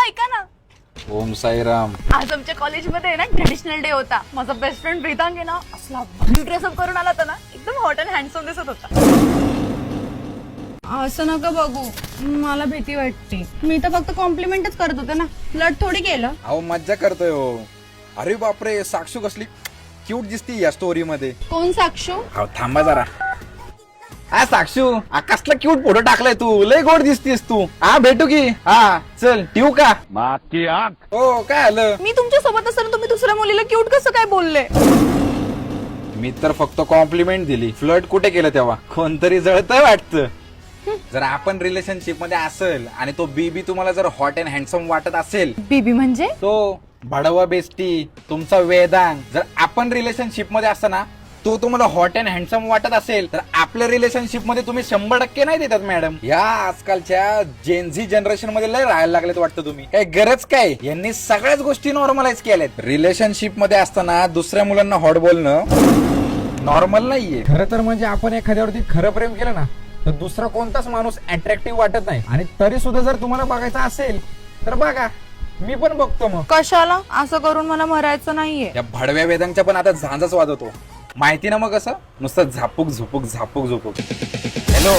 ऐका ना. ओम साईराम. आज आमच्या कॉलेजमध्ये ना ट्रेडिशनल डे होता. माझा बेस्ट फ्रेंड वेदांग आहे ना, असला भारी ड्रेसअप करून आला होता ना, एकदम हॉट अँड हँडसम दिसत होता. असं नका बघू, मला भीती वाटते. मी तर फक्त कॉम्प्लिमेंटच करत होते ना, फ्लर्ट थोडी केलं. अहो मज्जा करतोय हो. अरे बापरे, साक्षू कसली क्यूट दिसती या स्टोरी मध्ये. कोण साक्षू? अहो थांबा जरा. हा साक्षू, कसला क्यूट फोटो टाकलाय तू, लय गोड दिसतीस तू. हा भेटू की. हा चल ठेवू का. माती आग. हो काय आलं. मी तुमच्या सोबत असताना तुम्ही दुसऱ्या मुलीला क्यूट कसं काय बोलले? मी तर फक्त कॉम्प्लिमेंट दिली. फ्लर्ट कुठे केलं तेव्हा. कोणतरी जळतंय वाटतं. जर आपण रिलेशनशिप मध्ये असेल आणि तो बीबी तुम्हाला जर हॉट अँड हँडसम वाटत असेल, बीबी म्हणजे? तो भडवा बेस्टी तुमचा वेदांग जर आपण रिलेशनशिप मध्ये असताना तो तुम्हाला हॉट अँड हँडसम वाटत असेल, तर आपल्या रिलेशनशिप मध्ये तुम्ही 100% नाही देतात मॅडम. या आजकालच्या जेनझी जनरेशन मध्ये लय राहायला लागलेत वाटतं तुम्ही. काय गरज काय, यांनी सगळ्याच गोष्टी नॉर्मलाइज केल्यात. रिलेशनशिप मध्ये असताना दुसऱ्या मुलांना हॉट बोलणं नॉर्मल नाहीये. खरं तर म्हणजे आपण एखाद्यावरती खरं प्रेम केलं ना, तर दुसरा कोणताच माणूस अट्रॅक्टिव्ह वाटत नाही. आणि तरी सुद्धा जर तुम्हाला बघायचं असेल तर बघा, मी पण बघतो. मग कशाला असं करून मला मरायचं नाहीये. या भडव्या वेदांच्या पण आता झांजच वाजवतो माहिती ना. मग कसं नुसतं झापूक झुपूक झापूक झुपूक. हॅलो